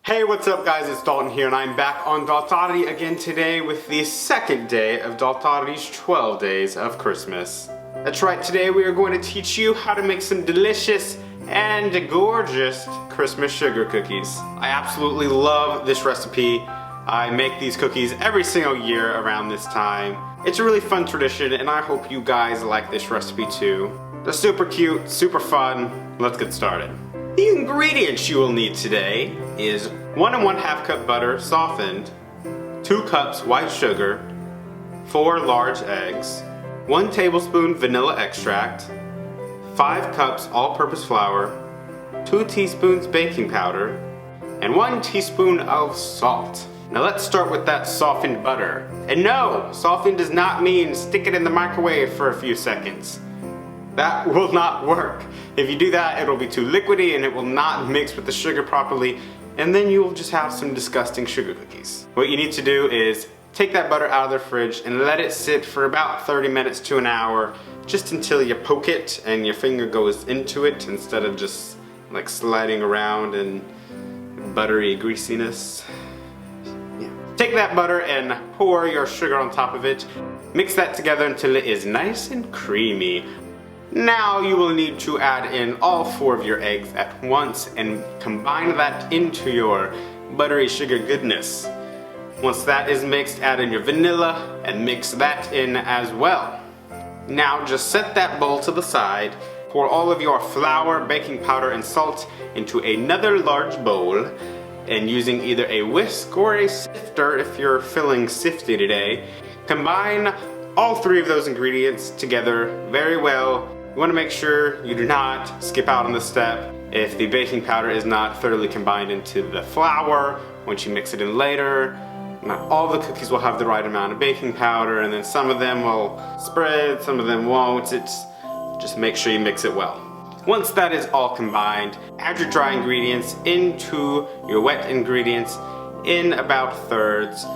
Hey, what's up guys, it's Dalton here and I'm back on Daltodity again today with the second day of Daltodity's 12 Days of Christmas. That's right, today we are going to teach you how to make some delicious and gorgeous Christmas sugar cookies. I absolutely love this recipe. I make these cookies every single year around this time. It's a really fun tradition and I hope you guys like this recipe too. They're super cute, super fun. Let's get started. The ingredients you will need today is 1 1/2 cup butter softened, 2 cups white sugar, 4 large eggs, 1 tablespoon vanilla extract, 5 cups all-purpose flour, 2 teaspoons baking powder, and 1 teaspoon of salt. Now let's start with that softened butter. And no, softened does not mean stick it in the microwave for a few seconds. That will not work. If you do that, it'll be too liquidy and it will not mix with the sugar properly, and then you'll just have some disgusting sugar cookies. What you need to do is take that butter out of the fridge and let it sit for about 30 minutes to an hour, just until you poke it and your finger goes into it instead of just like sliding around in buttery greasiness. Yeah. Take that butter and pour your sugar on top of it. Mix that together until it is nice and creamy. Now you will need to add in all 4 of your eggs at once and combine that into your buttery sugar goodness. Once that is mixed, add in your vanilla and mix that in as well. Now just set that bowl to the side, pour all of your flour, baking powder, and salt into another large bowl, and using either a whisk or a sifter if you're feeling sifty today, combine all 3 of those ingredients together very well. You want to make sure you do not skip out on this step if the baking powder is not thoroughly combined into the flour once you mix it in later. Not all the cookies will have the right amount of baking powder, and then some of them will spread, some of them won't. Just make sure you mix it well. Once that is all combined, add your dry ingredients into your wet ingredients in about thirds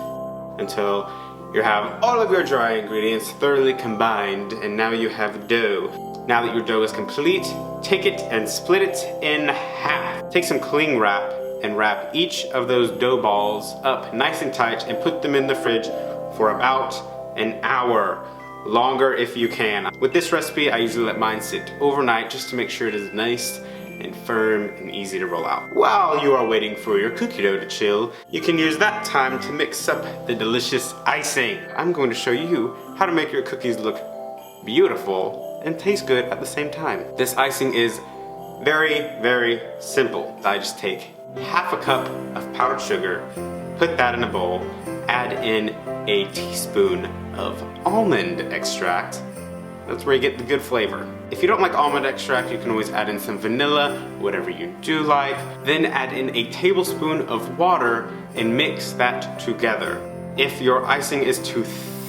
until you have all of your dry ingredients thoroughly combined, and now you have dough. Now that your dough is complete, take it and split it in half. Take some cling wrap and wrap each of those dough balls up nice and tight and put them in the fridge for about an hour. Longer if you can. With this recipe, I usually let mine sit overnight just to make sure it is nice and firm and easy to roll out. While you are waiting for your cookie dough to chill, you can use that time to mix up the delicious icing. I'm going to show you how to make your cookies look beautiful and taste good at the same time. This icing is very, very simple. I just take half a cup of powdered sugar, put that in a bowl, add in a teaspoon of almond extract. That's where you get the good flavor. If you don't like almond extract, you can always add in some vanilla, whatever you do like. Then add in a tablespoon of water and mix that together. If your icing is too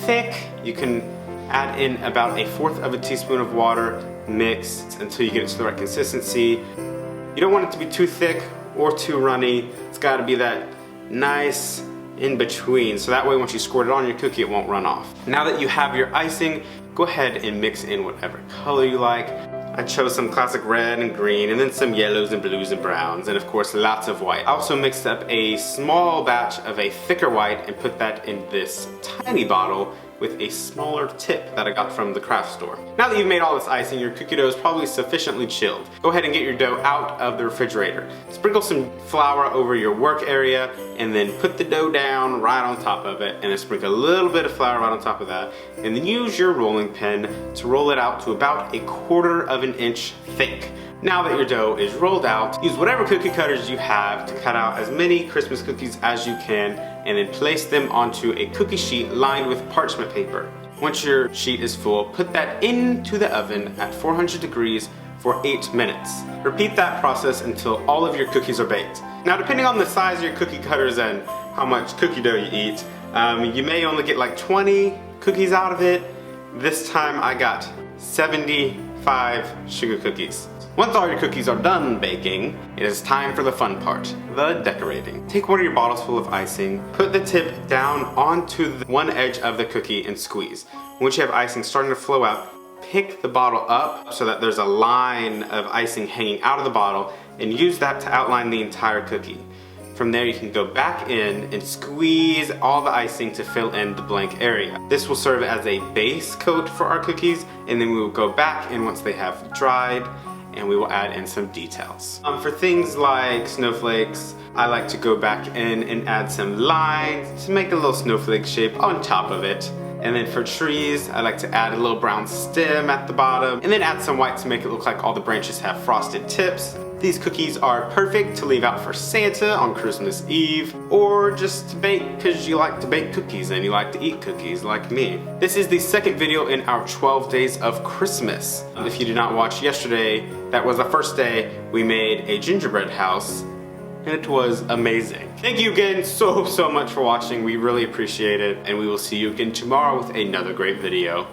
thick, you can add in about 1/4 of a teaspoon of water, mix until you get it to the right consistency. You don't want it to be too thick or too runny. It's got to be that nice in between, so that way once you squirt it on your cookie, it won't run off. Now that you have your icing, go ahead and mix in whatever color you like. I chose some classic red and green, and then some yellows and blues and browns, and of course lots of white. I also mixed up a small batch of a thicker white and put that in this tiny bottle with a smaller tip that I got from the craft store. Now that you've made all this icing, your cookie dough is probably sufficiently chilled. Go ahead and get your dough out of the refrigerator. Sprinkle some flour over your work area and then put the dough down right on top of it, and then sprinkle a little bit of flour right on top of that, and then use your rolling pin to roll it out to about 1/4 of an inch thick. Now that your dough is rolled out, use whatever cookie cutters you have to cut out as many Christmas cookies as you can, and then place them onto a cookie sheet lined with parchment paper. Once your sheet is full, put that into the oven at 400 degrees for 8 minutes. Repeat that process until all of your cookies are baked. Now, depending on the size of your cookie cutters and how much cookie dough you eat, you may only get like 20 cookies out of it. This time I got 75 sugar cookies. Once all your cookies are done baking, it is time for the fun part, the decorating. Take one of your bottles full of icing, put the tip down onto one edge of the cookie and squeeze. Once you have icing starting to flow out, pick the bottle up so that there's a line of icing hanging out of the bottle and use that to outline the entire cookie. From there you can go back in and squeeze all the icing to fill in the blank area. This will serve as a base coat for our cookies, and then we will go back in once they have dried and we will add in some details. For things like snowflakes, I like to go back in and add some lines to make a little snowflake shape on top of it. And then for trees, I like to add a little brown stem at the bottom and then add some white to make it look like all the branches have frosted tips. These cookies are perfect to leave out for Santa on Christmas Eve, or just to bake because you like to bake cookies and you like to eat cookies like me. This is the second video in our 12 days of Christmas. If you did not watch yesterday, that was the first day we made a gingerbread house, and it was amazing. Thank you again so much for watching. We really appreciate it, and we will see you again tomorrow with another great video.